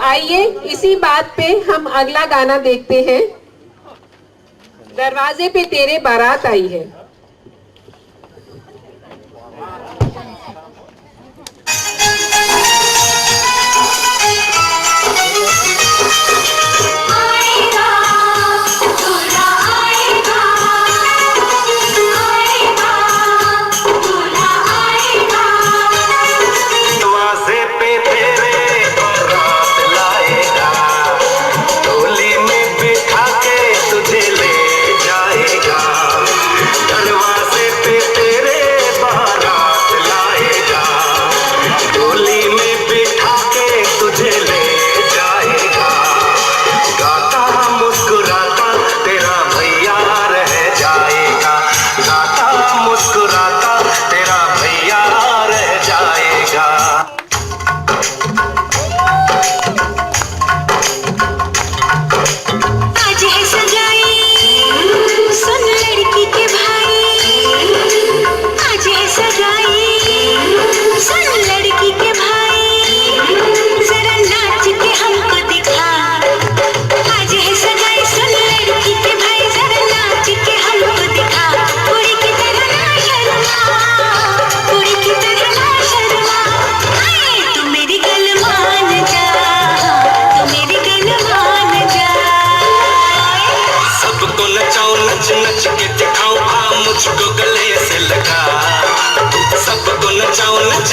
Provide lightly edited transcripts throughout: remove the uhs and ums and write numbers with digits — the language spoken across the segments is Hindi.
आइए इसी बात पे हम अगला गाना देखते हैं। दरवाजे पे तेरे बारात आई है।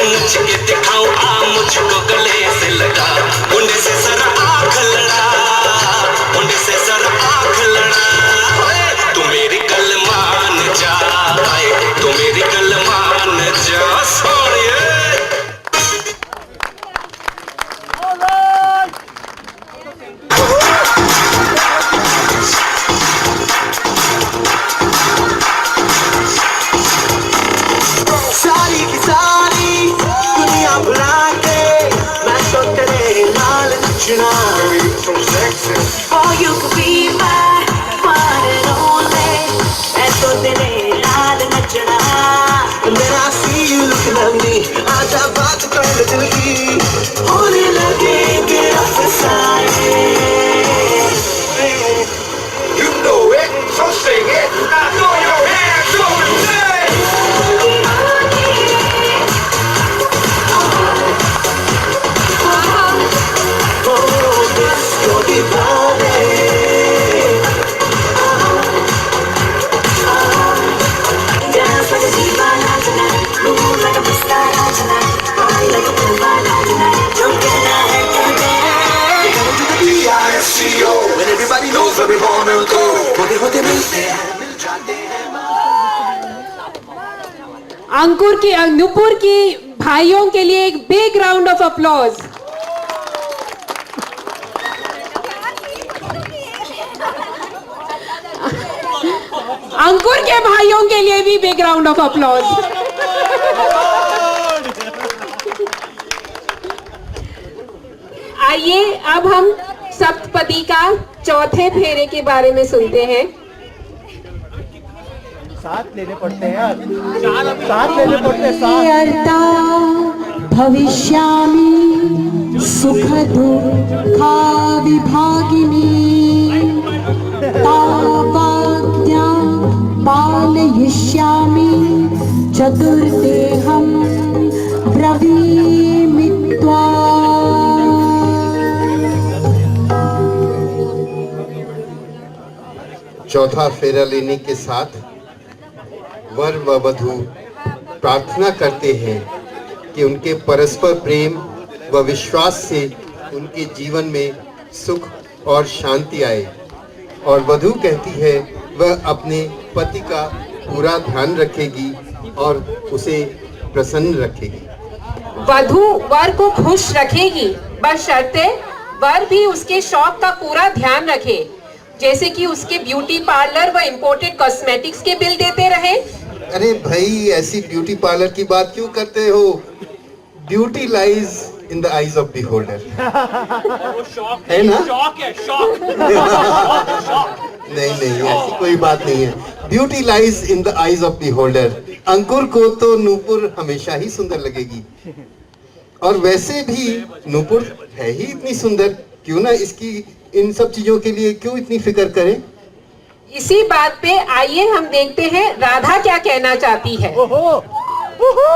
नच के दिखाऊं आ मुझको गले से लगा, मुंडे से सर आँख लड़ा, मुंडे से सर आँख लड़ा। तू मेरी गल मान जा, तू मेरी गल मान जा सोनिए। सारी की सारी दुनिया भुला के मैं तो तेरे नाल नचना। Oh, you could be my one and only, मैं तो तेरे नाल नचना। And then I see you looking at me, आजा बात कर ले दिल की, होने लगेंगे अफसाने। You know it, so sing it, now throw your hands up and say. Everybody knows where we wanna go. होते मिलते हैं, मिल जाते हैं। अंकुर की नुपुर की भाइयों के लिए एक बिग राउंड ऑफ अप्लॉज। अंकुर के भाइयों के लिए भी बिग राउंड ऑफ अप्लॉज। आइए अब हम सप्तपदी का चौथे फेरे के बारे में सुनते हैं। साथ लेने पड़ते हैं यार, साथ लेने पड़ते हैं। भविष्यामि सुख दुःखा विभागिनी, तावाज्ञा पालयिष्यामि चतुर्देहं ब्रवीमि त्वाम्। चौथा फेरा लेने के साथ वर व वधू प्रार्थना करते हैं कि उनके परस्पर प्रेम व विश्वास से उनके जीवन में सुख और शांति आए। और वधू कहती है वह अपने पति का पूरा ध्यान रखेगी और उसे प्रसन्न रखेगी। वधू वर को खुश रखेगी, बशर्ते वर भी उसके शौक का पूरा ध्यान रखे, जैसे कि उसके ब्यूटी पार्लर व इम्पोर्टेड कॉस्मेटिक्स के बिल देते रहे। अरे भाई, ऐसी ब्यूटी पार्लर की बात क्यों करते हो? Beauty lies in the eyes of beholder, है ना? शौक है, शौक। नहीं नहीं, ऐसी कोई बात नहीं है। Beauty lies in the eyes of beholder. Ankur को तो नूपुर हमेशा ही सुंदर लगेगी। और वैसे भी नूपुर है ही इतनी सुंदर, क्यों ना इसकी इन सब चीजों के लिए क्यों इतनी फिक्र करें। इसी बात पे आइए हम देखते हैं राधा क्या कहना चाहती है। ओहो ओहो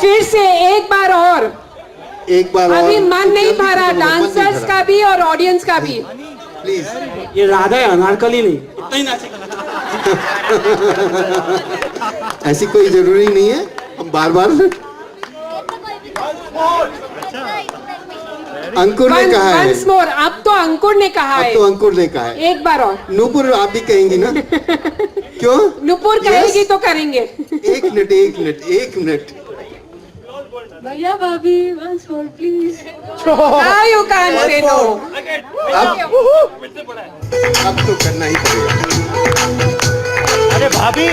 फिर से एक बार और। एक बार और। अभी मन नहीं भरा, मन नहीं डांसर्स भरा। का भी और ऑडियंस का भी। प्लीज। ये राधा है, अनारकली नहीं। इतना ही नाचेगा। ऐसी कोई जरूरी नहीं है, हम बार बार। अंकुर ने कहा है। Once more, अब तो अंकुर ने कहा अब है। तो अंकुर ने कहा है। एक बार और। नूपुर आप भी कहेंगी ना? क्यों? नूपुर कहेगी तो करेंगे। एक मिनट एक मिनट एक मिनट। भैया भाभी once more please. Now you can't say no. अब तो करना ही पड़ेगा। अरे भाभी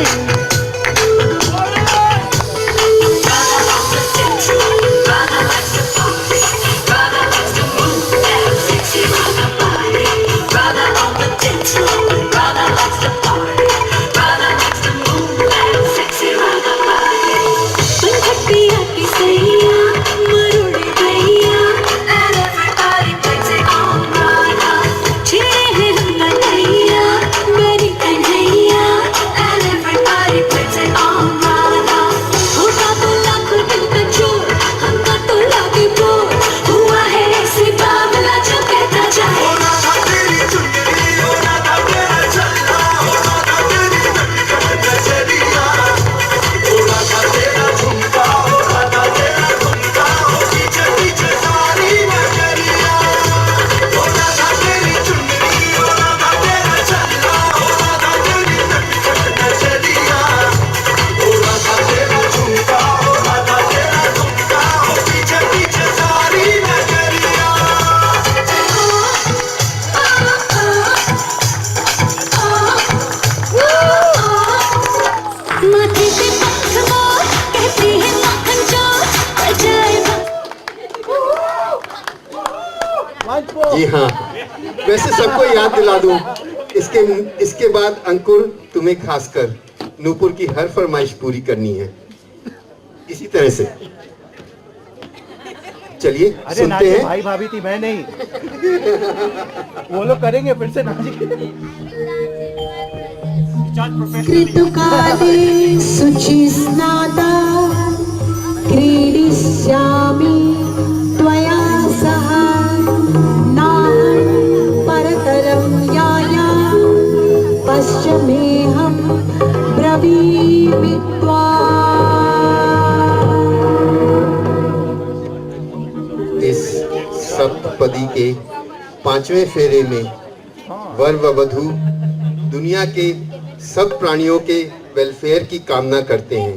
जी हाँ, वैसे सबको याद दिला दूं, इसके बाद अंकुर तुम्हें खासकर नूपुर की हर फरमाइश पूरी करनी है, इसी तरह से। चलिए सुनते हैं। भाई भाभी थी, मैं नहीं। वो लोग करेंगे फिर से नाच। ऋतुकाले शुचिस्नाता क्रीडिष्यामि त्वया सह नाहं परतरं याया पश्चिमेऽहं ब्रवीमि इस सप्तपदी के 5वें फेरे में वर व वधू दुनिया के सब प्राणियों के वेलफेयर की कामना करते हैं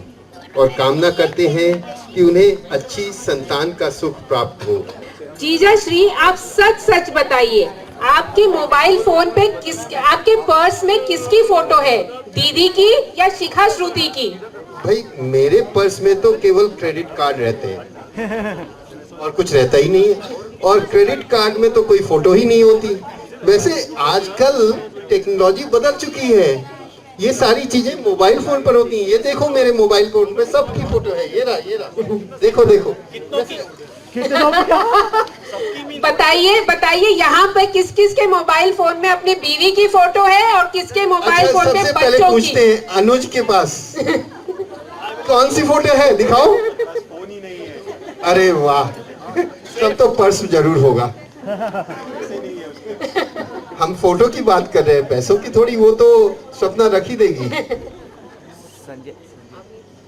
और कामना करते हैं कि उन्हें अच्छी संतान का सुख प्राप्त हो। जीजा श्री, आप सच सच बताइए, आपके मोबाइल फोन पे आपके पर्स में किसकी फोटो है, दीदी की या शिखा श्रुति की? भाई मेरे पर्स में तो केवल क्रेडिट कार्ड रहते हैं और कुछ रहता ही नहीं है, और क्रेडिट कार्ड में तो कोई फोटो ही नहीं होती। वैसे आजकल टेक्नोलॉजी बदल चुकी है, ये सारी चीजें मोबाइल फोन पर होती हैं। ये देखो मेरे मोबाइल फोन पे सबकी फोटो है, ये रहा देखो देखो। बताइए यहाँ पे किस किस के मोबाइल फोन में अपनी बीवी की फोटो है और किसके मोबाइल फोन में सबसे पहले बच्चों पूछते की? हैं अनुज के पास कौन सी फोटो है, दिखाओ। अरे वाह, तब तो पर्स जरूर होगा। हम फोटो की बात कर रहे हैं, पैसों की थोड़ी, वो तो स्वप्ना रख ही देगी।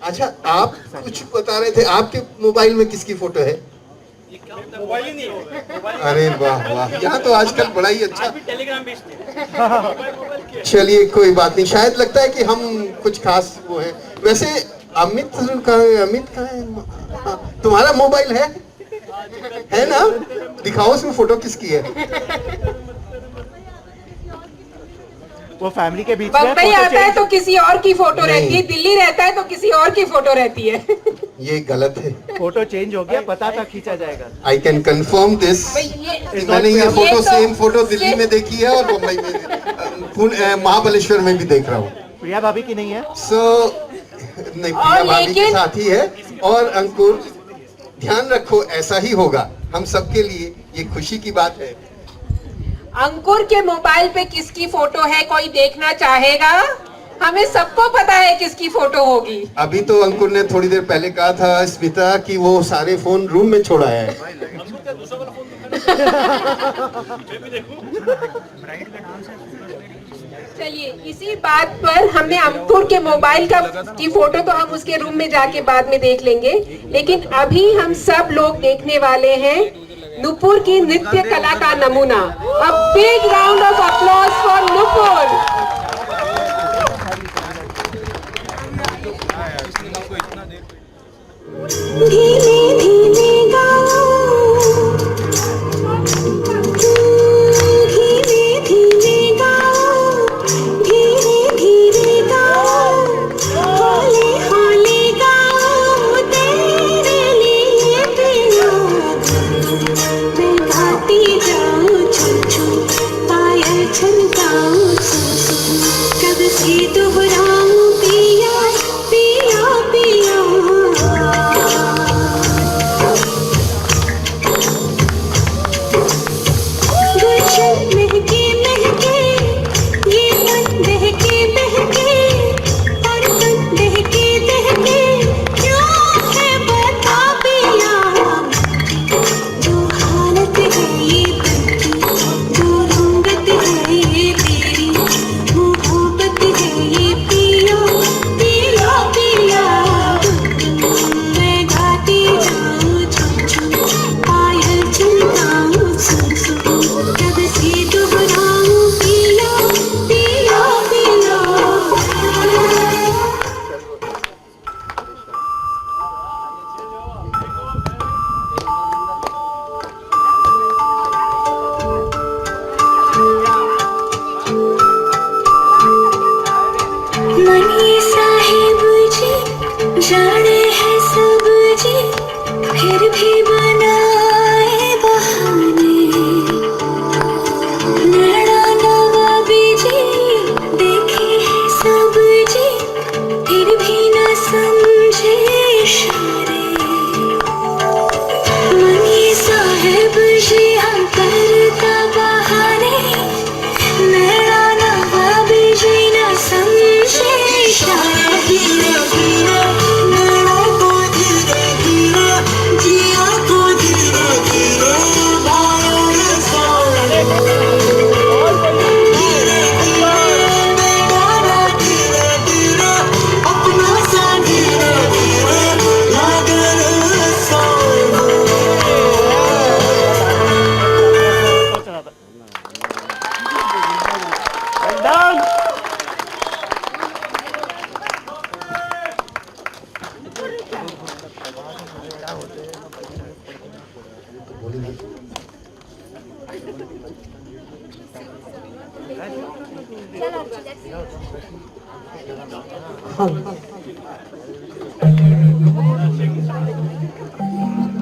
अच्छा, आप कुछ बता रहे थे, आपके मोबाइल में किसकी फोटो है? मोबाइल ही नहीं है। अरे वाह वाह, यहाँ तो आजकल बड़ा ही अच्छा। टेलीग्राम भेजते। चलिए कोई बात नहीं, शायद लगता है कि हम कुछ खास वो है। वैसे अमित का है? हाँ, तुम्हारा मोबाइल है ना? दिखाओ उसमें फोटो किसकी है। वो फैमिली के बीच में बम्बई आता है तो किसी और की फोटो रहती है, दिल्ली रहता है तो किसी और की फोटो रहती है। ये गलत है। फोटो चेंज हो गया, पता था खींचा जाएगा। I can confirm this. मैंने ये फोटो सेम फोटो दिल्ली में देखी है और मुंबई में, महाबलेश्वर में भी देख रहा हूँ। प्रिया भाभी की नहीं है? नहीं, प्रिया भाभी के साथ ही है। और अंकुर, ध्यान रखो, ऐसा ही होगा। हम सबके लिए ये खुशी की बात है। अंकुर के मोबाइल पे किसकी फोटो है, कोई देखना चाहेगा? हमें सबको पता है किसकी फोटो होगी। अभी तो अंकुर ने थोड़ी देर पहले कहा था स्मिता कि वो सारे फोन रूम में छोड़ा है। चलिए, इसी बात पर हमने अंकुर के मोबाइल की फोटो तो हम उसके रूम में जाके बाद में देख लेंगे, लेकिन अभी हम सब लोग देखने वाले हैं नुपुर की नृत्य कला का नमूना। A big round of applause for Nupur. धीमे धीमे गाओ, धीमे धीमे गाओ, धीरे धीरे गाओ, हौले हौले गाओ, तेरे लिए पिया मैं गाती जाऊं, छुम छुम पायल छनकाऊं, कब से दोहराऊं पिया पिया पिया।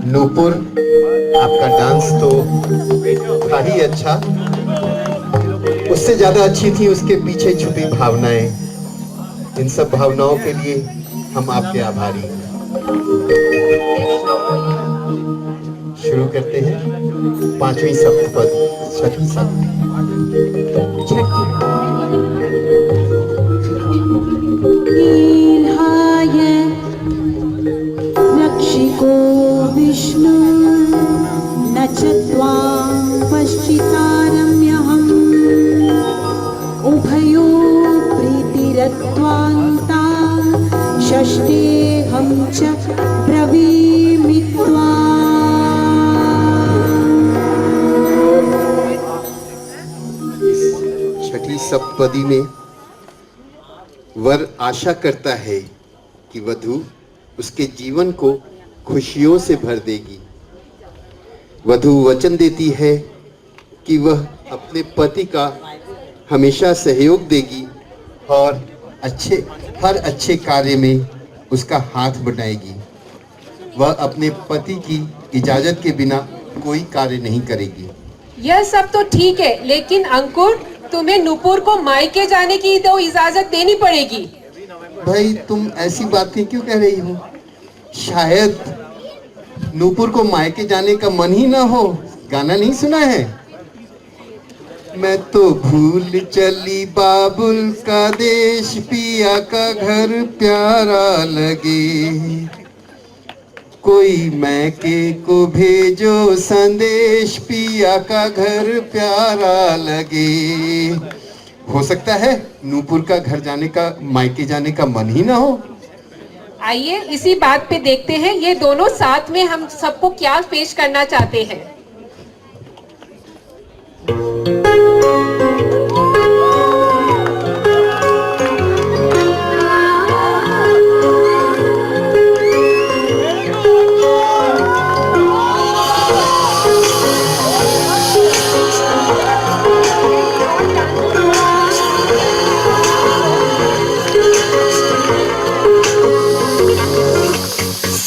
नूपुर, आपका डांस तो था ही अच्छा, उससे ज्यादा अच्छी थी उसके पीछे छुपी भावनाएं। इन सब भावनाओं के लिए हम आपके आभारी हैं। शुरू करते हैं 5वीं सप्तपद, छठी सप्तपद। ईर्हाय रक्षिको विष्णु न च त्वां पश्चितारम्यहम् उभयो प्रीतिरत्वान्ता षष्ठेऽहं च ब्रवीमि त्वाम्। छठी सप्तपदी में वर आशा करता है कि वधू उसके जीवन को खुशियों से भर देगी। वधू वचन देती है कि वह अपने पति का हमेशा सहयोग देगी और हर अच्छे कार्य में उसका हाथ बटाएगी। वह अपने पति की इजाजत के बिना कोई कार्य नहीं करेगी। यह सब तो ठीक है, लेकिन अंकुर, तुम्हें नूपुर को मायके जाने की तो इजाजत देनी पड़ेगी। भाई, तुम ऐसी बातें क्यों कह रही हो? शायद नूपुर को मायके जाने का मन ही ना हो। गाना नहीं सुना है? मैं तो भूल चली बाबुल का देश, पिया का घर प्यारा लगे, कोई मैके को भेजो संदेश, पिया का घर प्यारा लगे। हो सकता है नूपुर का घर जाने का, मायके जाने का मन ही ना हो। आइए इसी बात पे देखते हैं ये दोनों साथ में हम सबको क्या पेश करना चाहते हैं।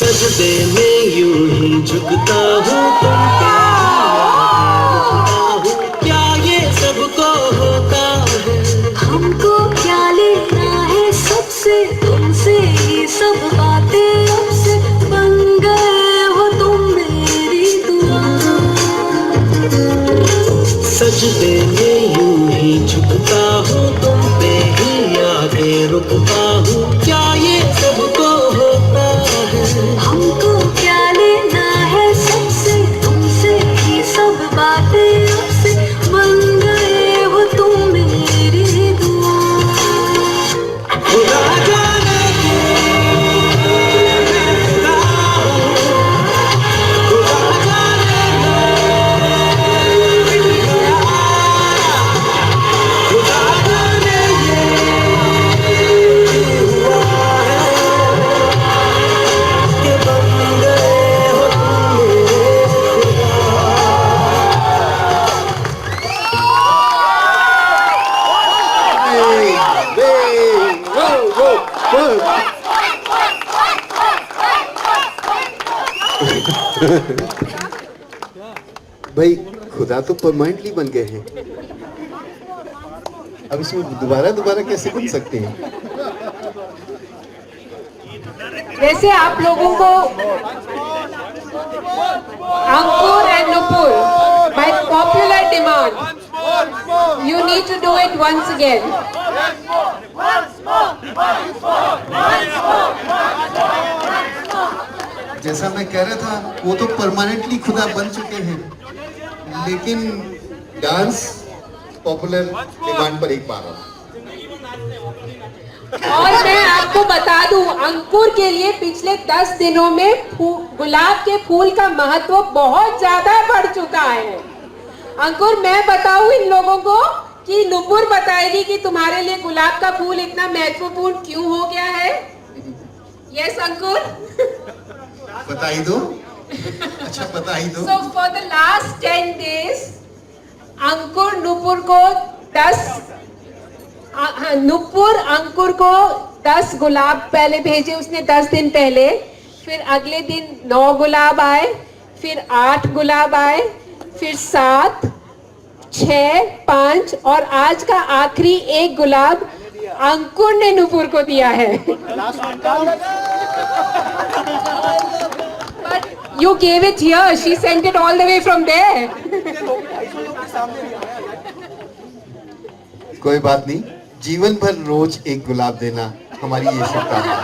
सजदे में यूं ही झुकता हूँ तुम पे, क्या ये सबको होता है? हमको क्या लेना है सबसे, तुमसे ही सब बातें अब से बन गए हो तुम मेरी दुआ। सजदे में यूं ही झुकता हूँ तुम पे ही आगे रुकता हूँ, क्या ये सबको होता है? हमको क्या लेना है सबसे, तुमसे ही सब बातें अब से बन गए हो तुम मेरी दुआ। खुदा जाने भाई, खुदा तो परमानेंटली बन गए हैं, अब इसमें दोबारा कैसे बन सकते हैं? वैसे आप लोगों को Ankur and Nupur, by popular demand, you need to do it once again. जैसा मैं कह रहा था, वो तो परमानेंटली खुदा बन चुके हैं, लेकिन डांस पॉपुलर डिमांड पर एक बार हो। और मैं आपको बता दूं, अंकुर के लिए पिछले 10 दिनों में गुलाब के फूल का महत्व बहुत ज्यादा बढ़ चुका है। अंकुर, मैं बताऊं इन लोगों को कि नूपुर बताएगी कि तुम्हारे लिए गुलाब का फूल इतना महत्वपूर्ण क्यों हो गया है। यस अंकुर, बता ही दो। अच्छा, बता ही दो। So for the last 10 days, अंकुर नूपुर को 10 नूपुर अंकुर को 10 गुलाब पहले भेजे उसने 10 दिन पहले, फिर अगले दिन 9 गुलाब आए, फिर 8 गुलाब आए, फिर 7, 6, 5 और आज का आखिरी 1 गुलाब अंकुर ने नूपुर को दिया है। But you gave it here, she sent it all the way from there. कोई बात नहीं, जीवन भर रोज एक गुलाब देना हमारी ये शुभकामना।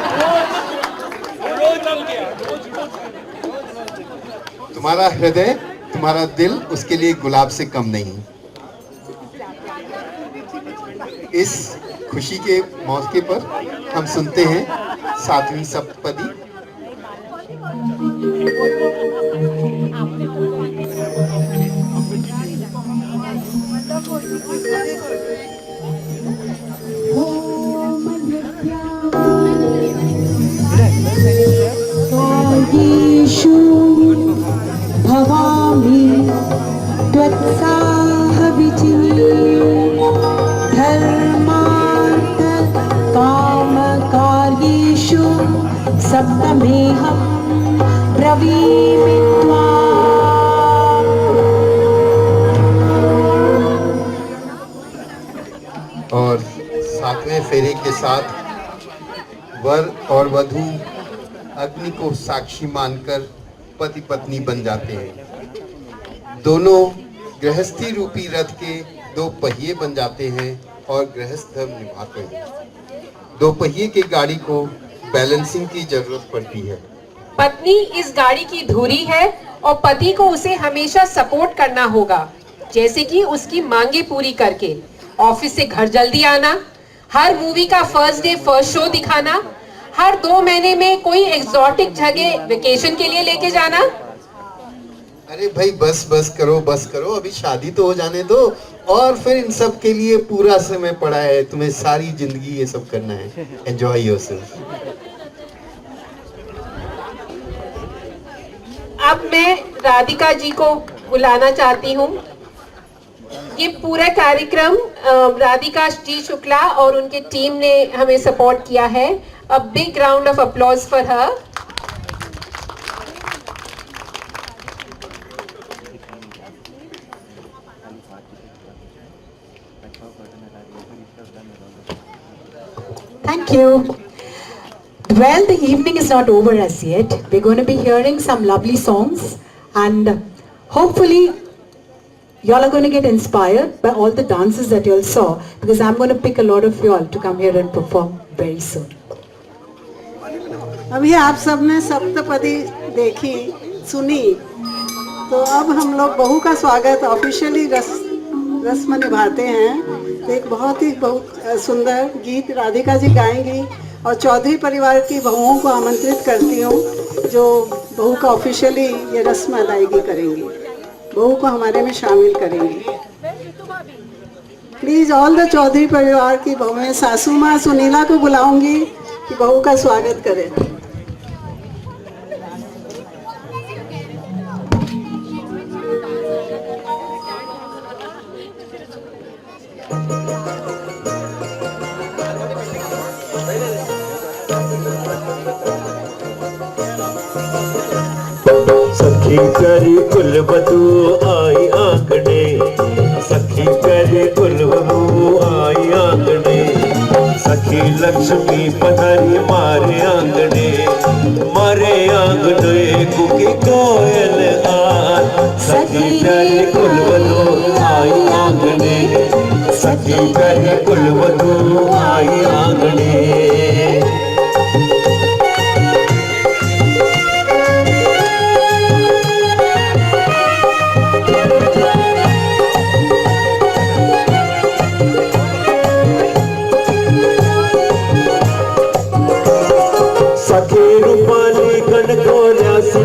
तुम्हारा हृदय, तुम्हारा दिल उसके लिए गुलाब से कम नहीं। इस खुशी के मौके पर हम सुनते हैं 7वीं सप्तपदी। येषु भवामि त्वत्साहविचिनी धर्मार्थ कामकार्येषु सप्तमेहं ब्रवीमि त्वाम्। और 7वें फेरे के साथ वर और वधू अग्नि को साक्षी मानकर पति पत्नी बन जाते हैं। दोनों गृहस्थी रूपी रथ के 2 पहिए बन जाते हैं और गृहस्थ धर्म निभाते हैं। 2 पहिए की गाड़ी को बैलेंसिंग की जरूरत पड़ती है। पत्नी इस गाड़ी की धुरी है और पति को उसे हमेशा सपोर्ट करना होगा, जैसे कि उसकी मांगे पूरी करके ऑफिस से घर जल्दी आना, हर मूवी का फर्स्ट डे फर्स्ट शो दिखाना, हर 2 महीने में कोई एक्सोटिक जगह वेकेशन के लिए लेके जाना। अरे भाई बस करो, अभी शादी तो हो जाने दो और फिर इन सब के लिए पूरा समय पड़ा है। तुम्हें सारी जिंदगी ये सब करना है। Enjoy yourself. अब मैं राधिका जी को बुलाना चाहती हूँ। ये पूरा कार्यक्रम राधिका जी शुक्ला और उनके टीम ने हमें सपोर्ट किया है। A big round of applause for her. Thank you. Well, the evening is not over as yet. We're going to be hearing some lovely songs and hopefully y'all are going to get inspired by all the dances that y'all saw, because I'm going to pick a lot of y'all to come here and perform very soon. अभी आप सबने सप्तपदी देखी सुनी, तो अब हम लोग बहू का स्वागत ऑफिशियली रस्म निभाते हैं। तो एक बहुत सुंदर गीत राधिका जी गाएंगी और चौधरी परिवार की बहुओं को आमंत्रित करती हूँ जो बहू का ऑफिशियली ये रस्म अदायगी करेंगी, बहू को हमारे में शामिल करेंगी। प्लीज ऑल द चौधरी परिवार की बहुएं, सासू माँ सुनीला को बुलाऊंगी कि बहू का स्वागत करें। सखी करी कुलवधू आई आंगणे, सखी करी कुलवधू आई आंगणे, सखी लक्ष्मी पधारी मारे आंगणे कुकी कोयल आन। सखी करी कुलवधू आई आंगणे, सखी करी कुलवधू आई आंगणे।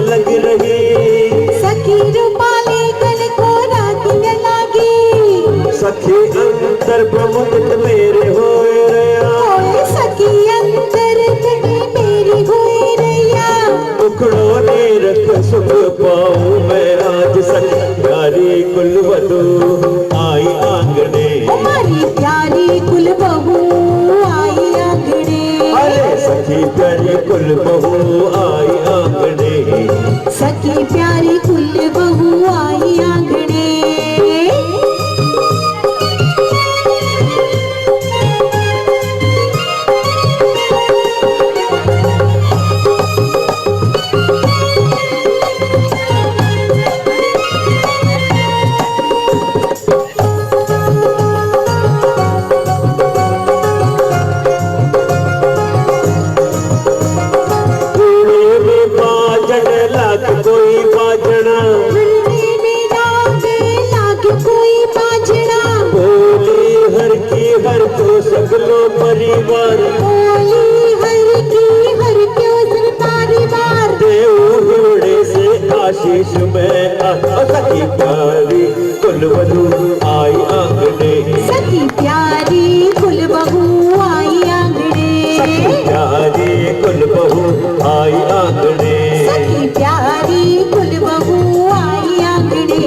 लग रही सखी रूपाली कल को रात न लागी, सखी अंतर प्रमुख मेरे होए रया, सखी अंतर मेरी होए रया। उखड़ो ने रख सुख पाऊं मैं आज, सखी प्यारी कुलवधू आई आंगणे, हमारी प्यारी कुलबहू आई आंगणे। प्यारी कुल बहू आई आंगने, सखी प्यारी कुल बहू आई आंगने। सगलो परिवार बोली हर की हर क्यों सरकारी बार देव घोड़े से आशीष में सखी प्यारी कुल बहू आई आंगने, सखी प्यारी कुल बहू आई आंगने, सखी प्यारी कुल बहू आई आंगने, सखी प्यारी कुल बहू आई आंगने।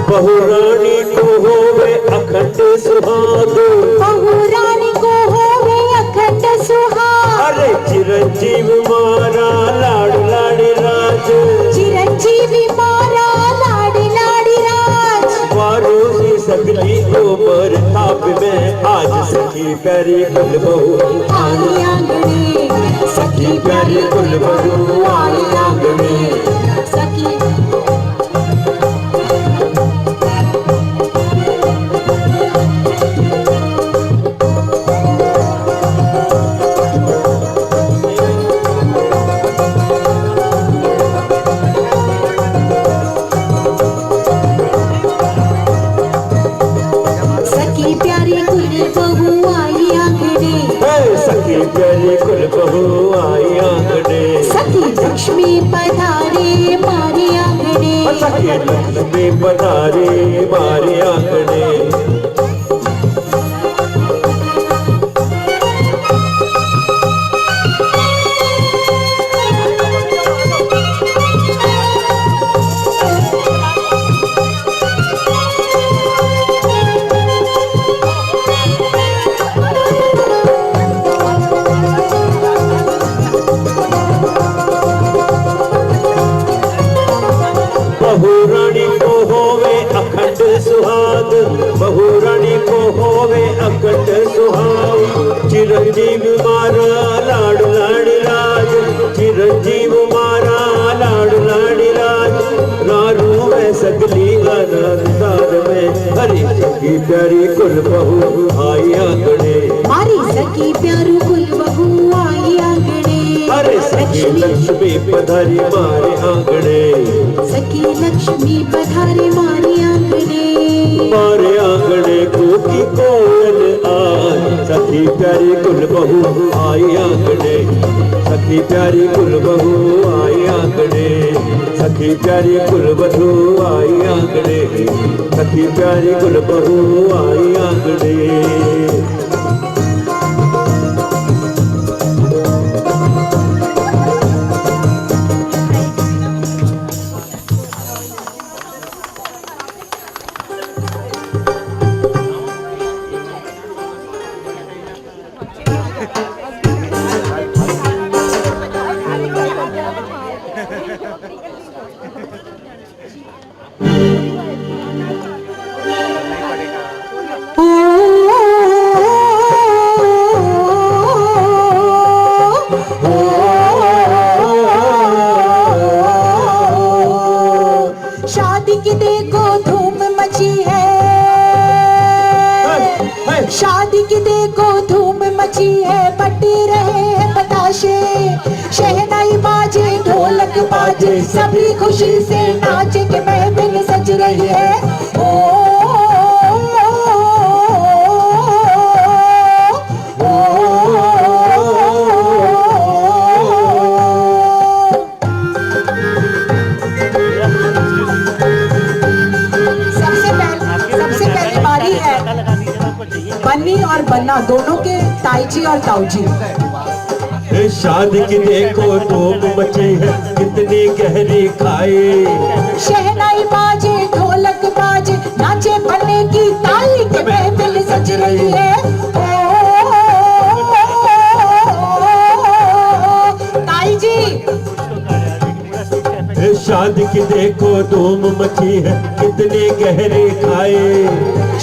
बहू रानी को होवे अखंड सुहाग, बहू रानी को होवे अखंड सुहाग, अरे चिरंजीव मारा लाड़ लाड़ी राज, चिरंजीवी मारा लाड़ी लाड़ी राज। वारों की सगली को बरताप में आज सखी प्यारी कुल बहू आई आंगने, सखी प्यारी कुल बहू आई आंगने, सखी सखी प्यारी कुल बहू आई आंगने, सखी प्यारी कुल बहू आई आंगने, सखी लक्ष्मी पधारे मारे आंगने, सखी लक्ष्मी पधारे मारे आंगने। बहू रानी को होवे अखंड सुहाग, बहू रानी को होवे अखंड सुहाग, चिरंजीव मारा लाड़ लाड़ी राज, चिरंजीव मारा लाड़ लाड़ी राज, रारू में सगली आनंदार में हरी सखी प्यारी कुल बहू आई आंगने, मारी सखी प्यारू कुल बहू आई आंगने, अरे सखी लक्ष्मी पधारी मारे आंगने, सखी लक्ष्मी पधारे मारे आंगने, मारे आंगने की कोयल आज सखी प्यारी कुल बहू आई आंगने, सखी प्यारी कुल बहू आई आंगने, सखी प्यारी कुल बहू आई आंगने, सखी प्यारी कुल बहू आई आंगने। शादी की देखो धूम मची है, शादी की देखो धूम मची है, बटी रहे हैं बताशे, शहनाई बाजे ढोलक बाजे, सभी खुशी से नाचे के महफिल सज रही है। ओ सबसे सुनी और बन्ना दोनों के ताईजी और ताऊजी। शादी की देखो धूम मची है कितनी गहरी खाई। शहनाई बाजे ढोलक बाजे नाचे बने की ताली के महफिल सज रही है। ताई जी शादी की देखो धूम मची है कितनी गहरी खाई।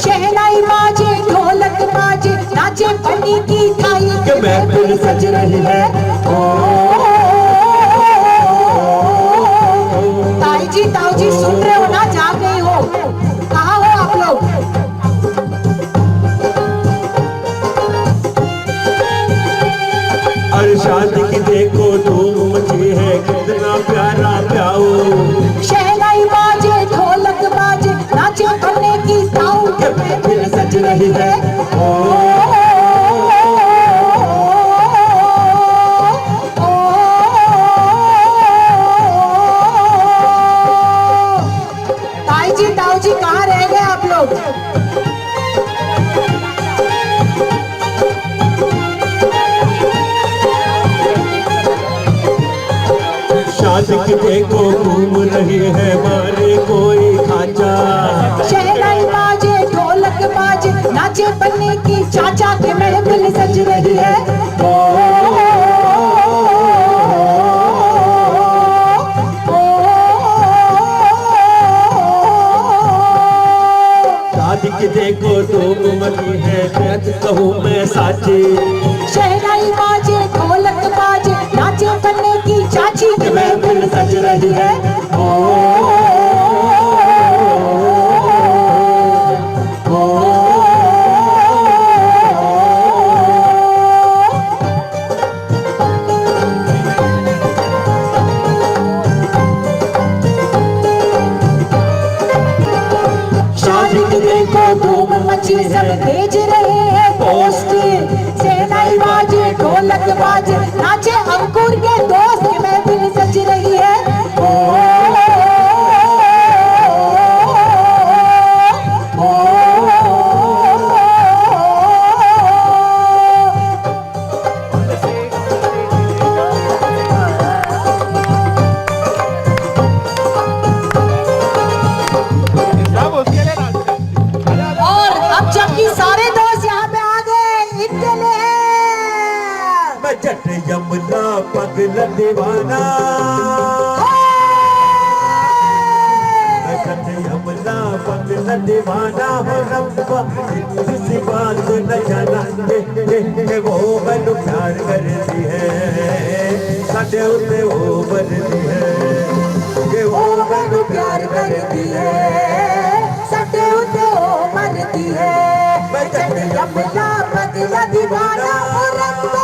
शहनाई बाजे ढोलक बाजे नाचे बनी की थाई के महफिल सज रही है। ताई जी ताऊ जी सुन रहे हो ना, जाग गई हो, कहाँ हो आप लोग? और शादी की देखो धूम मची है कितना प्यारा प्याऊ। शहनाई बाजे ढोलक बाजे नाचे बने की ताऊ के महफिल सज रही है। ताई जी ताऊ जी कहाँ रह गए आप लोग? शादी की देखो घूम रही है मारे कोई खाचा। शहनाई बाजे ढोलक बाजे नाचे बने की चाचा के महफिल सज रही है। शादी की देखो धूम मची है सच कहूँ मैं साची। शहनाई बाजे ढोलक बाजे नाचे बने की चाची के महफिल सज रही है। शादी की देखो धूम मची सब भेज रहे हैं पोस्ट। शहनाई बाजे ढोलक बाजे नाचे अंकुर के दोस्त की महफिल सज रही है। और अब जबकि सारे दोस्त यहाँ पे आ गए इनके लिए मैं जट यमुना पगला दीवाना। मैं जट यमुना पगला दीवाना हो रब्बा किसी बात न जाना के वो मैनू प्यार करती है साडे उत्ते वो बनती है के वो मैनू प्यार करती है सटे उते ओ मरती है। मैं जट यमुना पगला दीवाना हो रब्बा।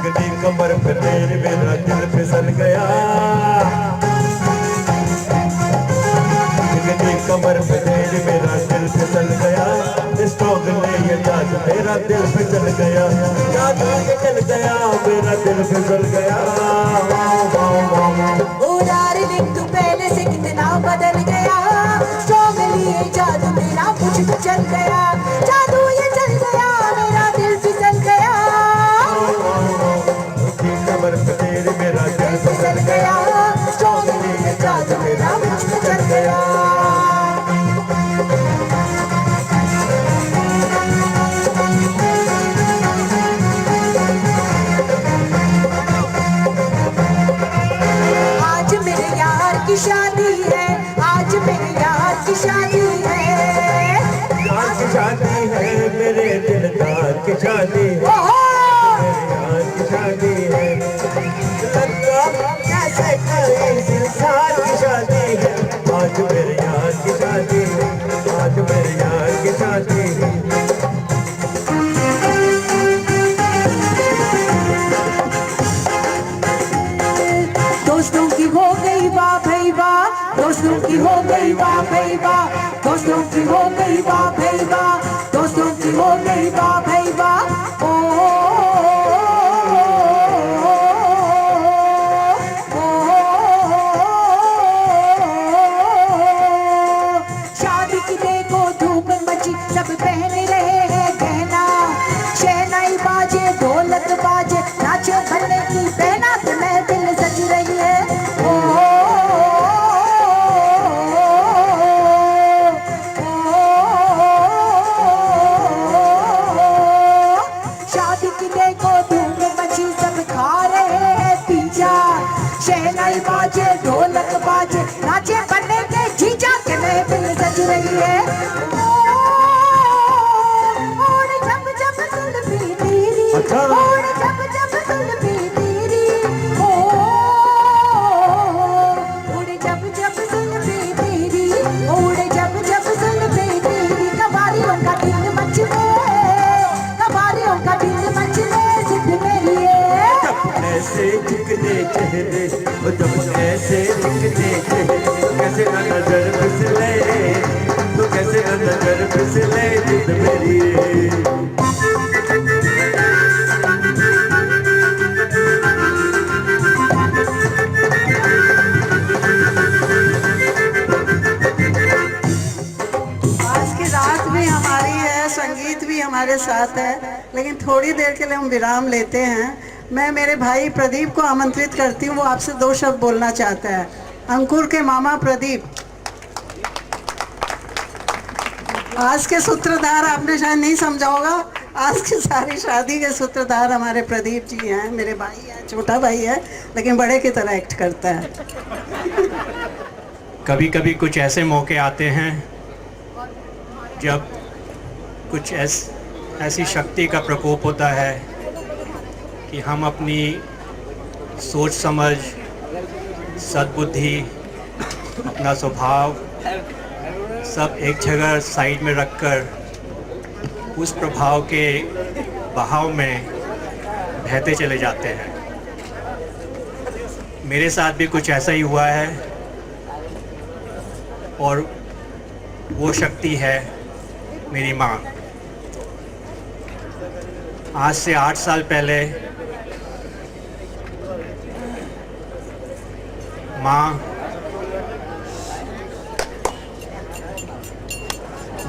जगनी कमर पे तेरे मेरा दिल फिसल गया। जगनी कमर पे तेरे मेरा दिल फिसल गया। स्टॉक ले ये जाज मेरा दिल फिसल गया। जाज के चल गया मेरा दिल फिसल गया। ओ डार्लिंग तू पहले से कितना बदल गया। स्ट्रॉन्ग लिए जादू मेरा कुछ तो चल गया। जादू ये चल गया मेरा दिल फिसल गया। कमर पे तेरे मेरा दिल फिसल गया। स्ट्रॉन्ग लिए जादू मेरा कुछ तो चल गया। दोस्तों की हो गई वाह भाई वाह, दोस्तों की हो गई वाह भाई वाह, दोस्तों की हो गई वाह भाई वाह। ओ शादी की देखो धूम मची, सब पहन रहे हैं गहना, शहनाई बाजे ढोलक बाजे, नाचे भरने की बहना से महफिल सज रही है। शादी की देखो धूम मची, सब खा रहे हैं पिज्जा, शहनाई बाजे ढोलक बाजे, नाचे बनने के जीजा के महफिल सज रही है। और जब जब जुल्फी तेरी, और जब जब जुल्फी तेरी, और जब जब जुल्फी तेरी, और जब जब जुल्फी तेरी, कबाड़ियों का दिल मचले, कबाड़ियों का दिल मचले, जिद मेरी है। ऐसे चिकने चेहरे, जब ऐसे चिकने चेहरे, कैसे न नजर फिसले, तो कैसे न नजर फिसले, जिद मेरी है। आज की रात भी हमारी है, संगीत भी हमारे साथ है, लेकिन थोड़ी देर के लिए हम विराम लेते हैं। मैं मेरे भाई प्रदीप को आमंत्रित करती हूँ, वो आपसे 2 शब्द बोलना चाहता है। अंकुर के मामा प्रदीप। आज के सूत्रधार आपने शायद नहीं समझा होगा, आज की सारी शादी के सूत्रधार हमारे प्रदीप जी हैं। मेरे भाई है, छोटा भाई है, लेकिन बड़े की तरह एक्ट करता है। कभी कभी कुछ ऐसे मौके आते हैं जब कुछ ऐसी शक्ति का प्रकोप होता है कि हम अपनी सोच समझ, सद्बुद्धि, अपना स्वभाव सब एक जगह साइड में रखकर उस प्रभाव के बहाव में बहते चले जाते हैं। मेरे साथ भी कुछ ऐसा ही हुआ है, और वो शक्ति है मेरी माँ। आज से 8 साल पहले माँ,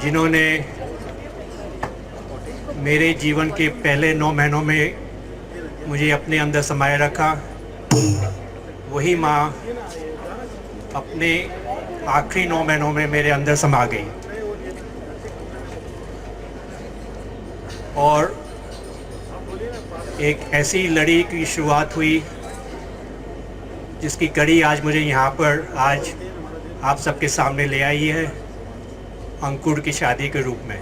जिन्होंने मेरे जीवन के पहले 9 महीनों में मुझे अपने अंदर समाये रखा, वही माँ अपने आखिरी 9 महीनों में मेरे अंदर समा गई। और एक ऐसी लड़ी की शुरुआत हुई जिसकी कड़ी आज मुझे यहाँ पर आज आप सबके सामने ले आई है, अंकुर की शादी के रूप में।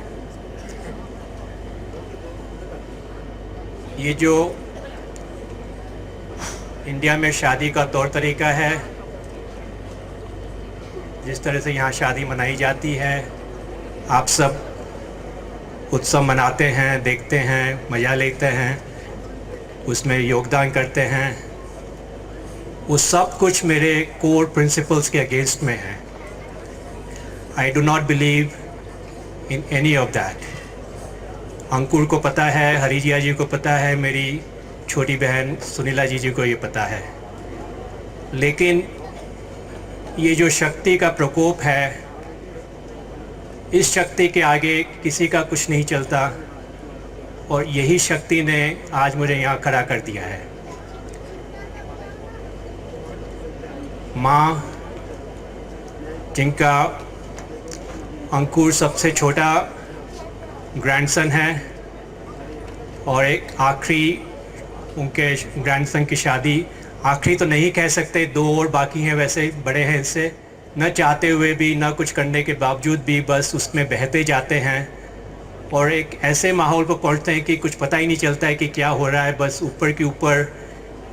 ये जो इंडिया में शादी का तौर तरीका है, जिस तरह से यहाँ शादी मनाई जाती है, आप सब उत्सव मनाते हैं, देखते हैं, मज़ा लेते हैं, उसमें योगदान करते हैं, वो सब कुछ मेरे कोर प्रिंसिपल्स के अगेंस्ट में है। I do not believe in any of that. Ankur को पता है, हरिजिया जी को पता है, मेरी छोटी बहन सुनीला जी को ये पता है, लेकिन ये जो शक्ति का प्रकोप है, इस शक्ति के आगे किसी का कुछ नहीं चलता, और यही शक्ति ने आज मुझे यहाँ खड़ा कर दिया है। माँ, जिनका अंकुर सबसे छोटा ग्रैंडसन है, और एक आखिरी उनके ग्रैंडसन की शादी, आखिरी तो नहीं कह सकते, 2 और बाकी हैं, वैसे बड़े हैं इससे, न चाहते हुए भी, न कुछ करने के बावजूद भी बस उसमें बहते जाते हैं, और एक ऐसे माहौल पर पहुंचते हैं कि कुछ पता ही नहीं चलता है कि क्या हो रहा है। बस ऊपर के ऊपर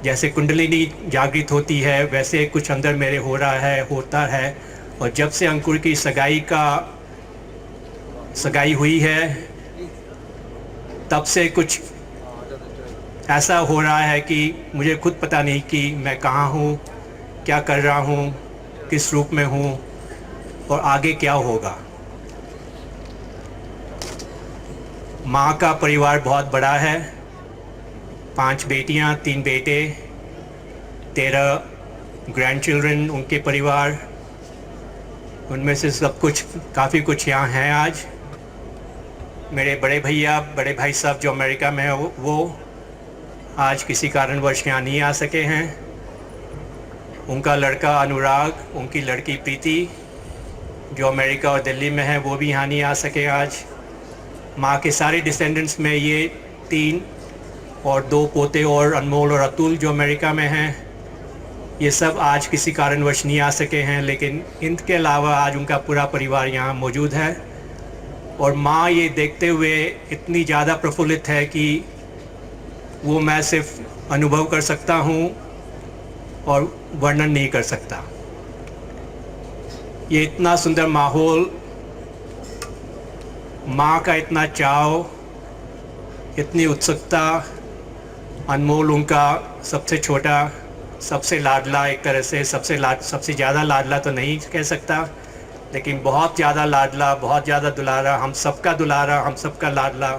जैसे कुंडलिनी जागृत होती है, वैसे कुछ अंदर मेरे हो रहा है, होता है। और जब से अंकुर की सगाई हुई है, तब से कुछ ऐसा हो रहा है कि मुझे खुद पता नहीं कि मैं कहाँ हूँ, क्या कर रहा हूँ, किस रूप में हूँ। और आगे क्या होगा। माँ का परिवार बहुत बड़ा है, 5 बेटियाँ 3 बेटे, 13 ग्रैंड चिल्ड्रन उनके परिवार, उनमें से सब कुछ काफ़ी कुछ यहाँ हैं आज। मेरे बड़े भाई साहब जो अमेरिका में है वो आज किसी कारणवश यहाँ नहीं आ सके हैं। उनका लड़का अनुराग, उनकी लड़की प्रीति जो अमेरिका और दिल्ली में है वो भी यहाँ नहीं आ सके आज। माँ के सारे डिसेंडेंट्स में ये 3 और 2 पोते और अनमोल और अतुल जो अमेरिका में हैं, ये सब आज किसी कारणवश नहीं आ सके हैं, लेकिन इनके अलावा आज उनका पूरा परिवार यहाँ मौजूद है। और माँ ये देखते हुए इतनी ज़्यादा प्रफुल्लित है कि वो मैं सिर्फ अनुभव कर सकता हूँ और वर्णन नहीं कर सकता। ये इतना सुंदर माहौल, माँ का इतना चाव, इतनी उत्सुकता, अनमोल उनका सबसे छोटा, सबसे लाडला, एक तरह से सबसे ज़्यादा लाडला तो नहीं कह सकता, लेकिन बहुत ज़्यादा लाडला, बहुत ज़्यादा दुलारा, हम सबका लाडला।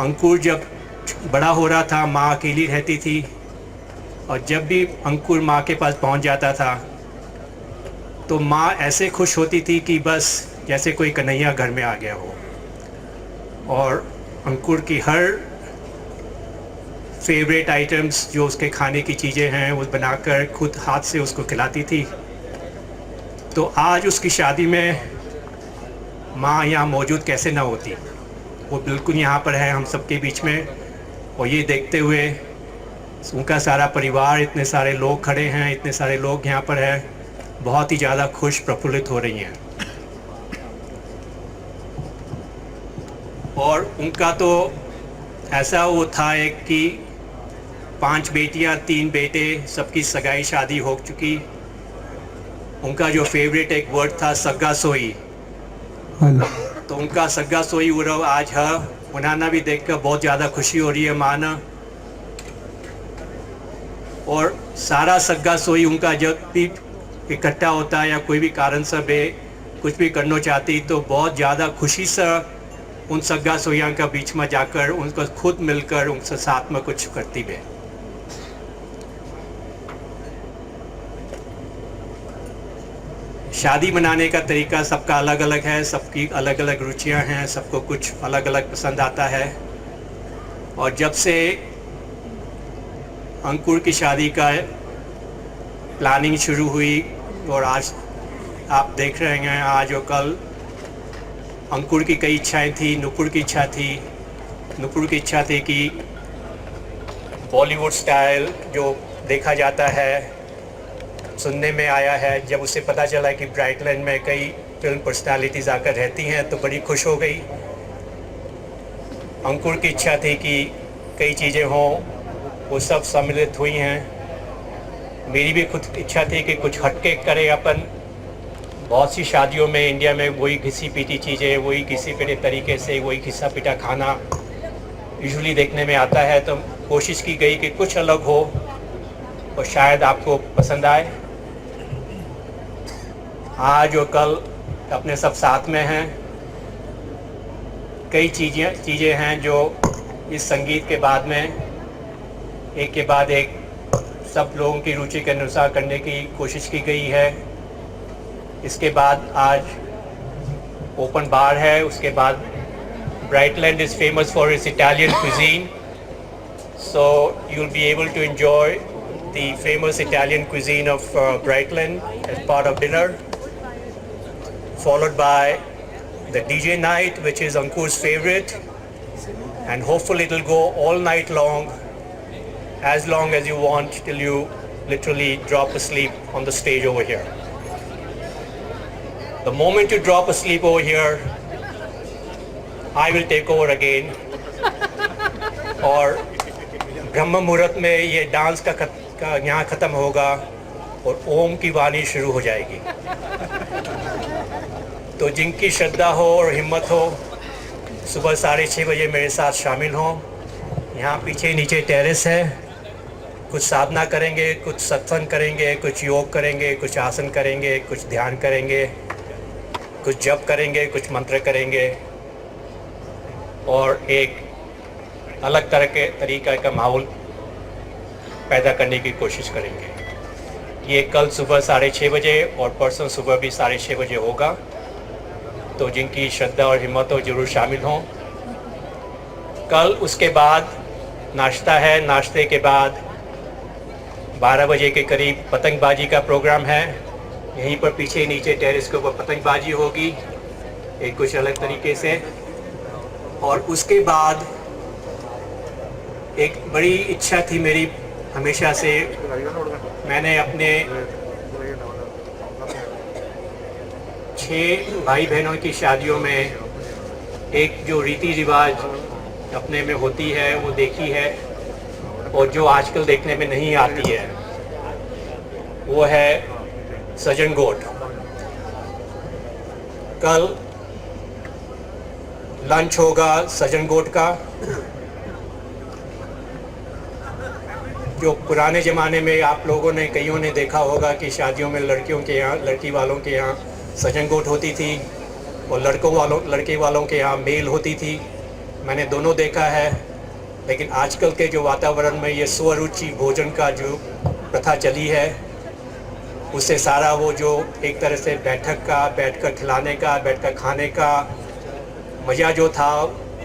अंकुर जब बड़ा हो रहा था माँ अकेली रहती थी, और जब भी अंकुर माँ के पास पहुँच जाता था तो माँ ऐसे खुश होती थी कि बस जैसे कोई कन्हैया घर में आ गया हो। और अंकुर की हर फेवरेट आइटम्स जो उसके खाने की चीज़ें हैं वो बनाकर खुद हाथ से उसको खिलाती थी। तो आज उसकी शादी में माँ यहाँ मौजूद कैसे ना होती, वो बिल्कुल यहाँ पर है हम सबके बीच में। और ये देखते हुए उनका सारा परिवार, इतने सारे लोग खड़े हैं, इतने सारे लोग यहाँ पर हैं, बहुत ही ज़्यादा खुश प्रफुल्लित हो रही हैं। और उनका तो ऐसा वो था एक कि 5 बेटियां 3 बेटे, सबकी सगाई शादी हो चुकी। उनका जो फेवरेट एक वर्ड था सग्गा सोई, तो उनका सग्गा सोई उड़व आज है। उन्हाना भी देखकर बहुत ज़्यादा खुशी हो रही है माना। और सारा सग्गा सोई उनका जब भी इकट्ठा होता है या कोई भी कारण से वे कुछ भी करना चाहती तो बहुत ज़्यादा खुशी से उन सग्गा सोइया का बीच में जाकर उनको खुद मिलकर उनसे साथ में कुछ करती भी। शादी मनाने का तरीका सबका अलग अलग है, सबकी अलग अलग रुचियां हैं, सबको कुछ अलग अलग पसंद आता है। और जब से अंकुर की शादी का प्लानिंग शुरू हुई और आज आप देख रहे हैं, आज और कल अंकुर की कई इच्छाएं थी, नुपुर की इच्छा थी। नुपुर की इच्छा थी कि बॉलीवुड स्टाइल जो देखा जाता है, सुनने में आया है, जब उसे पता चला कि ब्राइटलैंड में कई फिल्म पर्सनालिटीज़ आकर रहती हैं तो बड़ी खुश हो गई। अंकुर की इच्छा थी कि कई चीज़ें हों, वो सब सम्मिलित हुई हैं। मेरी भी खुद इच्छा थी कि कुछ हटके करें अपन। बहुत सी शादियों में इंडिया में वही घिसी पीटी चीज़ें, वही घिसी पीटे तरीके से वही घिसा पीटा खाना यूजुअली देखने में आता है, तो कोशिश की गई कि कुछ अलग हो और शायद आपको पसंद आए। आज और कल अपने सब साथ में हैं। कई चीज़ें हैं जो इस संगीत के बाद में एक के बाद एक सब लोगों की रुचि के अनुसार करने की कोशिश की गई है। इसके बाद आज ओपन बार है, उसके बाद Brightland is famous for its Italian cuisine, so you'll be able to enjoy the famous Italian cuisine of Brightland as part of dinner, followed by the DJ night, which is Ankur's favorite, and hopefully it will go all night long, as long as you want, till you literally drop asleep on the stage over here. The moment you drop asleep over here, I will take over again. और ब्रह्म मुहूर्त में ये डांस का यहाँ ख़त्म होगा और ओम की वाणी शुरू हो जाएगी। तो जिनकी श्रद्धा हो और हिम्मत हो, सुबह 6:30 बजे मेरे साथ शामिल हों। यहाँ पीछे नीचे टेरेस है, कुछ साधना करेंगे, कुछ सत्संग करेंगे, कुछ योग करेंगे, कुछ आसन करेंगे, कुछ ध्यान करेंगे, कुछ जप करेंगे, कुछ मंत्र करेंगे और एक अलग तरह के तरीका का माहौल पैदा करने की कोशिश करेंगे। ये कल सुबह 6:30 बजे और परसों सुबह भी 6:30 बजे होगा, तो जिनकी श्रद्धा और हिम्मत हो जरूर शामिल हों। कल उसके बाद नाश्ता है, नाश्ते के बाद 12 बजे के करीब पतंगबाजी का प्रोग्राम है। यहीं पर पीछे नीचे टेरेस के ऊपर पतंगबाजी होगी एक कुछ अलग तरीके से। और उसके बाद एक बड़ी इच्छा थी मेरी हमेशा से, मैंने अपने 6 भाई बहनों की शादियों में एक जो रीति रिवाज अपने में होती है वो देखी है और जो आजकल देखने में नहीं आती है, वो है सजन गोट। कल लंच होगा सजन गोट का। जो पुराने ज़माने में आप लोगों ने कईयों ने देखा होगा कि शादियों में लड़कियों के यहाँ, लड़की वालों के यहाँ सजन गोट होती थी और लड़के वालों के यहाँ मेल होती थी। मैंने दोनों देखा है, लेकिन आजकल के जो वातावरण में ये स्वरुचि भोजन का जो प्रथा चली है, उससे सारा वो जो एक तरह से बैठक का, बैठकर खिलाने का, बैठकर खाने का मज़ा जो था,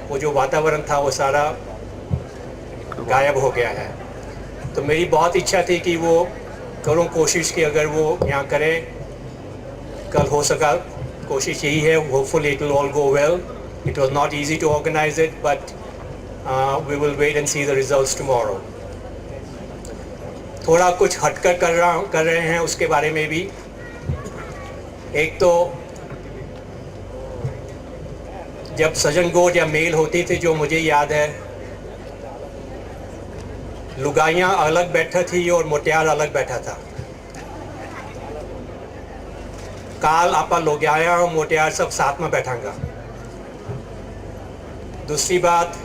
वो जो वातावरण था, वो सारा गायब हो गया है। तो मेरी बहुत इच्छा थी कि वो करूँ कोशिश कि अगर वो यहाँ करें, कल हो सका, कोशिश यही है। Hopefully it will all go well. It was not easy to organise it, but we will wait and see the results tomorrow. थोड़ा कुछ हटकर कर रहे हैं उसके बारे में भी। एक तो जब सजन गोट या मेल होती थी, जो मुझे याद है, लुगाइयाँ अलग बैठा थी और मोटियार अलग बैठा था। काल आपा लुगाया और मोटियार सब साथ में बैठांगा। दूसरी बात,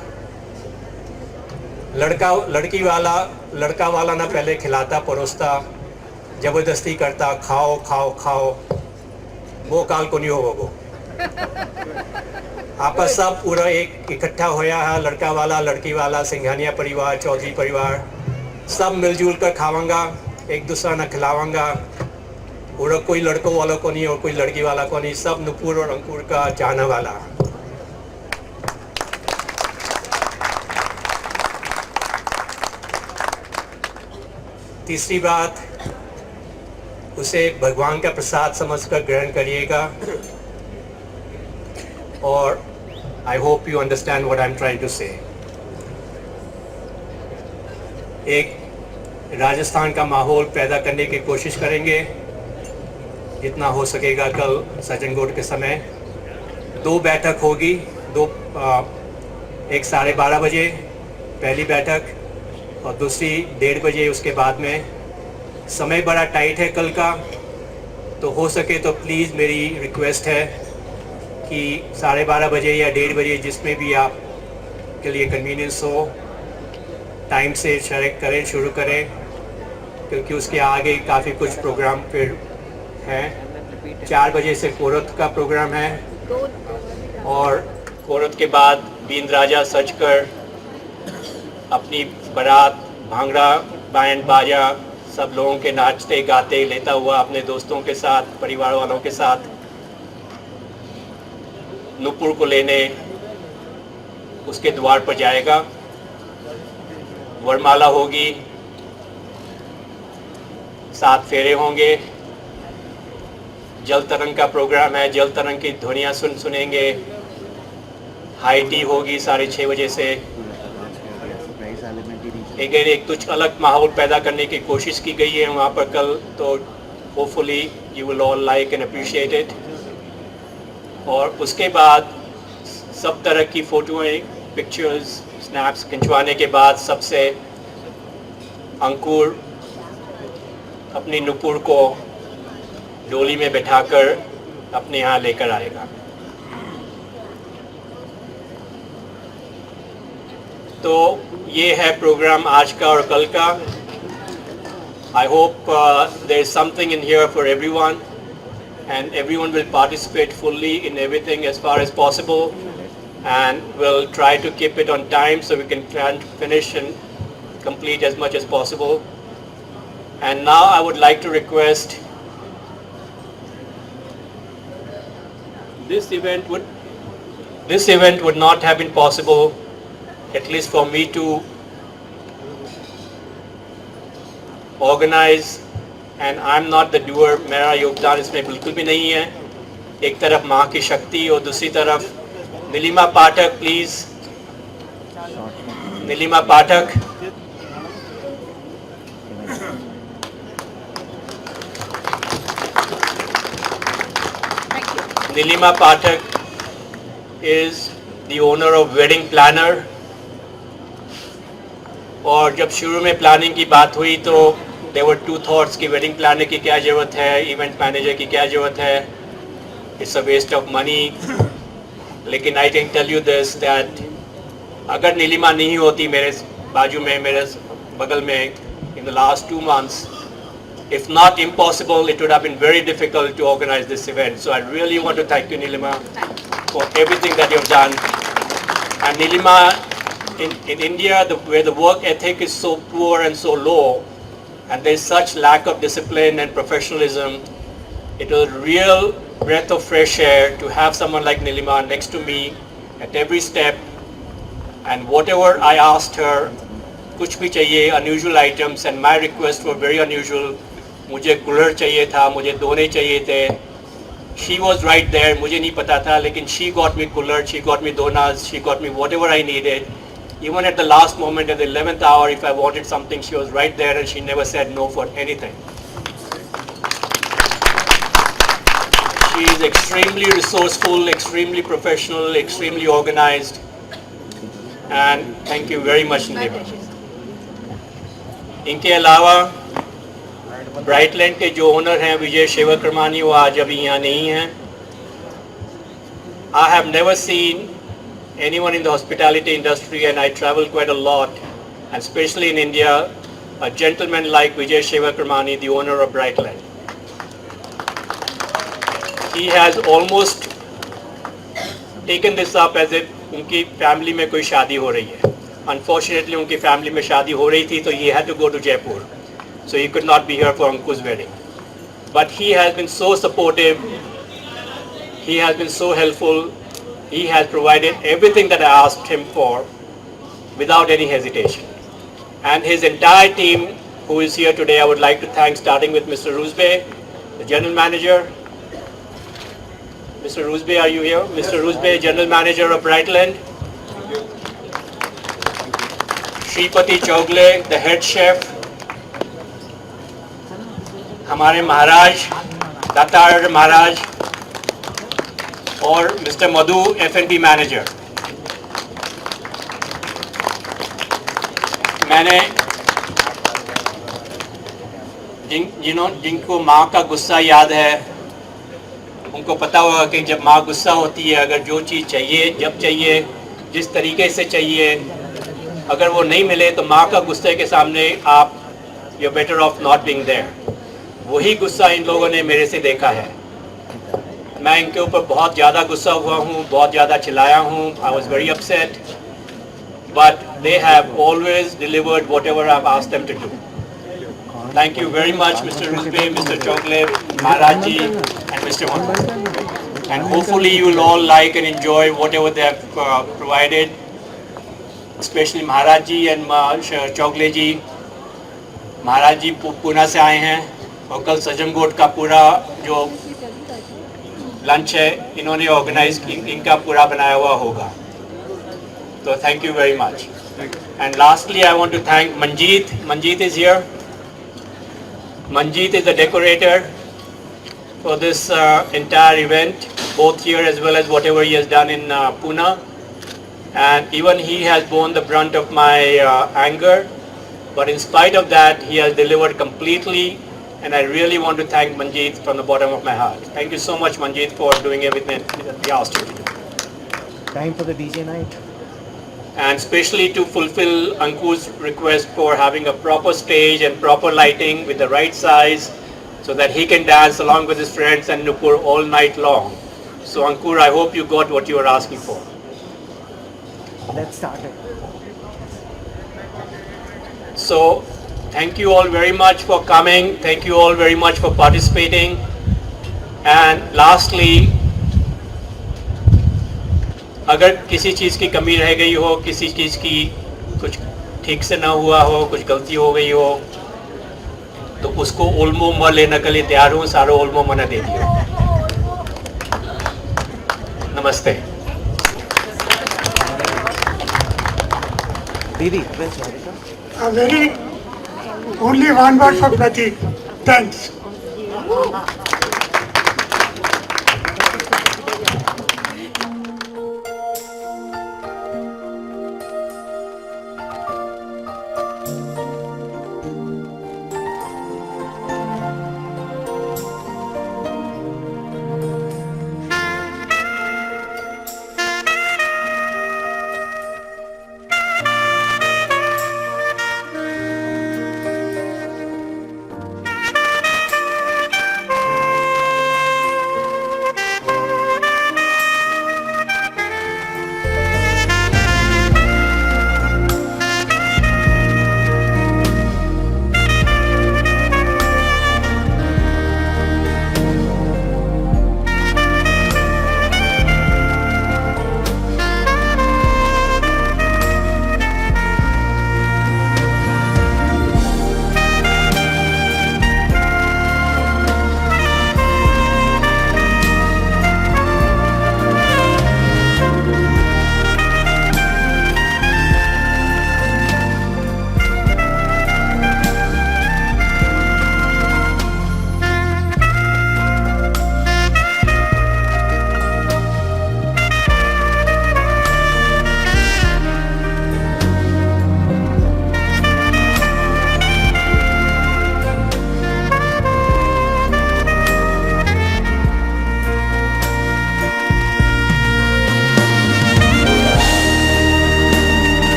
लड़का वाला ना पहले खिलाता परोसता, जबरदस्ती करता, खाओ खाओ खाओ, वो काल को नहीं होगा। वो आपका सब पूरा एक इकट्ठा होया है, लड़का वाला, लड़की वाला, सिंघानिया परिवार, चौधरी परिवार, सब मिलजुल कर खावांगा, एक दूसरा ना खिलावांगा। पूरा कोई लड़कों वालों को नहीं और कोई लड़की वाला को नहीं, सब नुपुर और अंकुर का जाना वाला। तीसरी बात, उसे भगवान का प्रसाद समझकर ग्रहण करिएगा। और I hope you understand what I am trying to say. एक राजस्थान का माहौल पैदा करने की कोशिश करेंगे जितना हो सकेगा। कल सजन गोट के समय 2 बैठक होगी, एक 12:30 बजे पहली बैठक और दूसरी 1:30 बजे उसके बाद में। समय बड़ा टाइट है कल का, तो हो सके तो प्लीज़ मेरी रिक्वेस्ट है कि 12:30 बजे या 1:30 बजे जिसमें भी आप के लिए कन्वीनियंस हो, टाइम से शुरू करें, क्योंकि उसके आगे काफ़ी कुछ प्रोग्राम फिर हैं। 4 बजे से कोरत का प्रोग्राम है और कोरत के बाद बींद राजा सज कर अपनी बारात, भांगड़ा, बैंड बाजा, सब लोगों के नाचते गाते लेता हुआ अपने दोस्तों के साथ, परिवार वालों के साथ नुपुर को लेने उसके द्वार पर जाएगा। वरमाला होगी, 7 फेरे होंगे। जल तरंग का प्रोग्राम है, जल तरंग की ध्वनियाँ सुनेंगे। हाई टी होगी 6:30 बजे से। एक कुछ अलग माहौल पैदा करने की कोशिश की गई है वहाँ पर कल, तो hopefully you will all like and appreciate it. और उसके बाद सब तरह की फ़ोटोएँ, पिक्चर्स, स्नैप्स खिंचवाने के बाद सबसे अंकुर अपनी नुपुर को डोली में बैठाकर अपने यहाँ लेकर आएगा। तो ये है प्रोग्राम आज का और कल का। I hope there is something in here for everyone, and everyone will participate fully in everything as far as possible, and we'll try to keep it on time so we can try and finish and complete as much as possible. And now I would like to request, this event would not have been possible, at least for me to organize, and I'm not the doer. मेरा योगदान इसमें बिल्कुल भी नहीं है. एक तरफ माँ की शक्ति और दूसरी तरफ Nilima Pathak, please. Nilima Pathak. Nilima Pathak is the owner of Wedding Planner. और जब शुरू में प्लानिंग की बात हुई तो there were two thoughts कि वेडिंग प्लानर की क्या ज़रूरत है, इवेंट मैनेजर की क्या ज़रूरत है, it's a waste of money. लेकिन I can tell you this that अगर नीलिमा नहीं होती मेरे बाजू में, मेरे बगल में in the last 2 months, if not impossible, it would have been very difficult to organize this event. So I really want to thank you, Nilima, for everything that you've done. And Nilima, in India, where the work ethic is so poor and so low, and there's such lack of discipline and professionalism, it was a real breath of fresh air to have someone like Nilima next to me at every step. And whatever I asked her, कुछ भी चाहिए, unusual items, and my requests were very unusual. मुझे कूलर चाहिए था, मुझे दोने चाहिए थे. She was right there, मुझे नहीं पता था, लेकिन she got me cooler, she got me donas, she got me whatever I needed. Even at the last moment, at the 11th hour, if I wanted something, she was right there and she never said no for anything. She is extremely resourceful, extremely professional, extremely organized. And thank you very much, Nilima. इनके अलावा ब्राइटलैंड के जो ओनर हैं विजय शिवकर्मानी, वो आज अभी यहाँ नहीं हैं. I have never seen anyone in the hospitality industry, and I travel quite a lot, and especially in India, a gentleman like Vijay Shivakarmani, the owner of Brightland. He has almost taken this up as if उनकी फैमिली में कोई शादी हो रही है. Unfortunately, उनकी फैमिली में शादी हो रही थी, तो he had to go to Jaipur, so he could not be here for Anku's wedding. But he has been so supportive, he has been so helpful. He has provided everything that I asked him for without any hesitation. And his entire team who is here today, I would like to thank, starting with Mr. Rusbe, the General Manager. Mr. Rusbe, are you here? Mr. Rusbe, General Manager of Brightland. Shripati Chogle, the head chef. हमारे महाराज, दातार महाराज, और मिस्टर मधु F&B मैनेजर. मैंने जिनको माँ का गुस्सा याद है, उनको पता होगा कि जब माँ गुस्सा होती है, अगर जो चीज़ चाहिए, जब चाहिए, जिस तरीके से चाहिए, अगर वो नहीं मिले तो माँ का गुस्से के सामने आप you're better off not being there. वही गुस्सा इन लोगों ने मेरे से देखा है. मैं इनके ऊपर बहुत ज़्यादा गुस्सा हुआ हूँ, बहुत ज़्यादा चिल्लाया हूँ. I was very upset, but they have always delivered whatever I've asked them to do. Thank you very much, Mr. Rusbe, Mr. Chogle, Maharaj ji, and Mr. Manu. And hopefully you will all like and enjoy whatever they have provided, especially Maharaj ji and Chogle ji. Maharaj ji Pune से आए हैं, और कल सजमगोट का पूरा जो लंच है इन्होंने ऑर्गेनाइज, इनका पूरा बनाया हुआ होगा. So thank you very much. And lastly, I want to thank Manjeet. Manjeet is here. Manjeet is the decorator for this entire event, both here as well as whatever he has done in Pune. And even he has borne the brunt of my anger. But in spite of that, he has delivered completely. And I really want to thank Manjeet from the bottom of my heart. Thank you so much, Manjeet, for doing everything that we asked you to do. Time for the DJ night. and especially to fulfill Ankur's request for having a proper stage and proper lighting with the right size so that he can dance along with his friends and Nupur all night long. So Ankur, I hope you got what you were asking for. Let's start it. So thank you all very much for coming. Thank you all very much for participating. And lastly, अगर किसी चीज़ की कमी रह गई हो, किसी चीज़ की कुछ ठीक से ना हुआ हो, कुछ गलती हो गई हो, तो उसको ओल्मो म लेने के लिए तैयार हूँ, सारो ओल्मो मना दे दियो। नमस्ते। दीदी, A very only one word for Pratik. Thanks.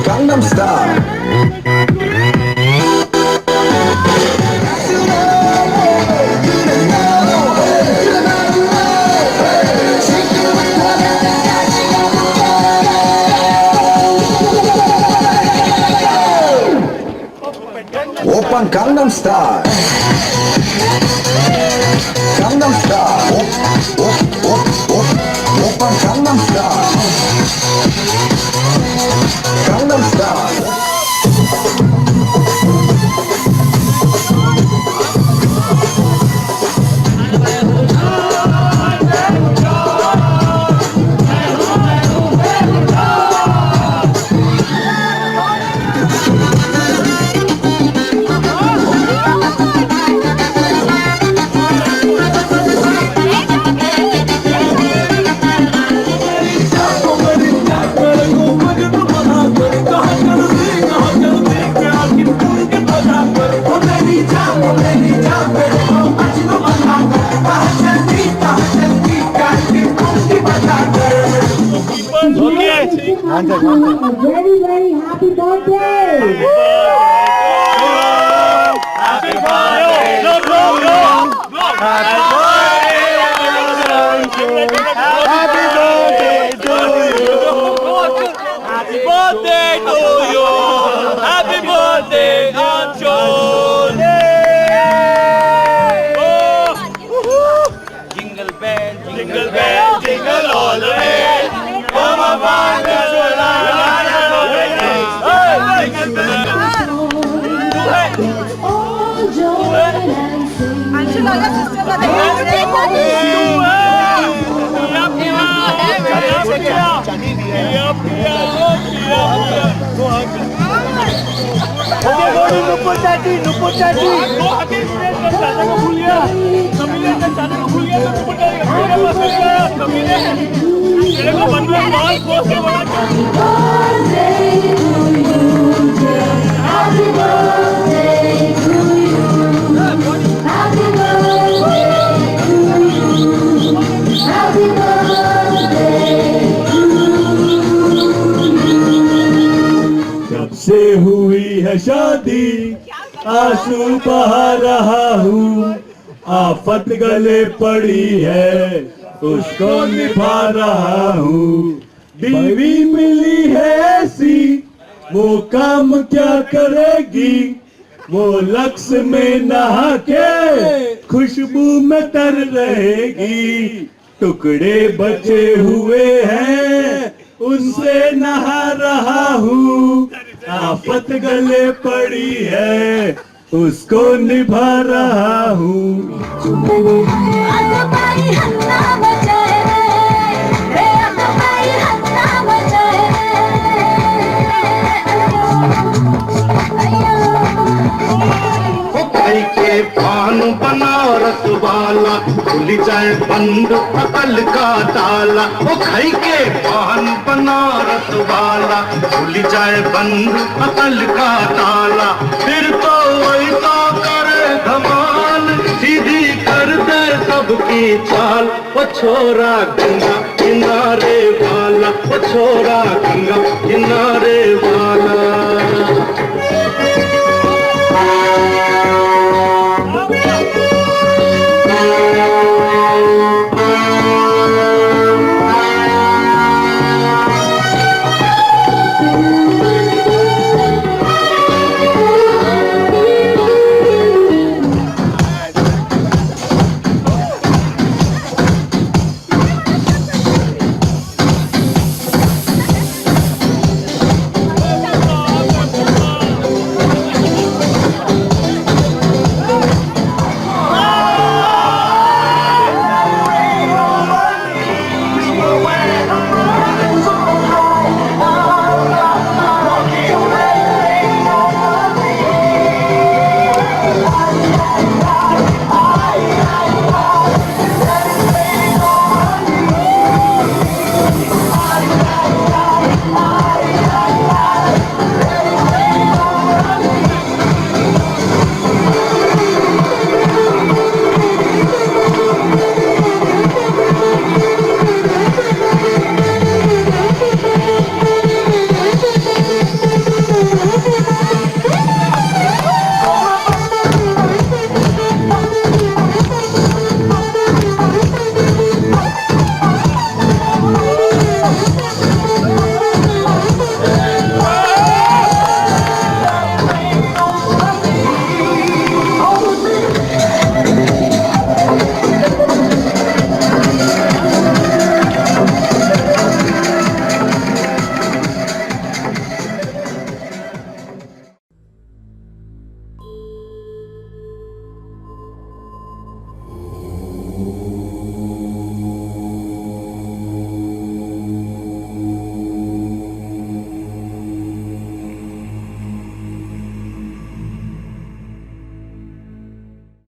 Gangnam Style. Open Gangnam Style. Gangnam Style. Open Gangnam Style. Gangnam Style. Very, very happy birthday! Happy birthday! Happy birthday to you! Happy birthday to you! Happy birthday, Anshul! Jingle bell, jingle all the way! Come on, जब से हुई है शादी आंसू बहा रहा हूँ, आफत गले पड़ी है उसको निभा रहा हूँ। बीवी मिली है ऐसी वो काम क्या करेगी, वो लक्स में नहा के खुशबू में तर रहेगी। टुकड़े बचे हुए हैं उनसे नहा रहा हूँ, आफत गले पड़ी है उसको निभा रहा हूँ। के पान बनारस वाला खुल जाए बंद अकल का ताला, वो खाई के पान बनारस वाला, खुल जाए बंद अकल का ताला, फिर तो ऐसा करे धमाल, सीधी कर दे सबकी चाल। वो छोरा गंगा किनारे वाला, वो छोरा गंगा किनारे वाला।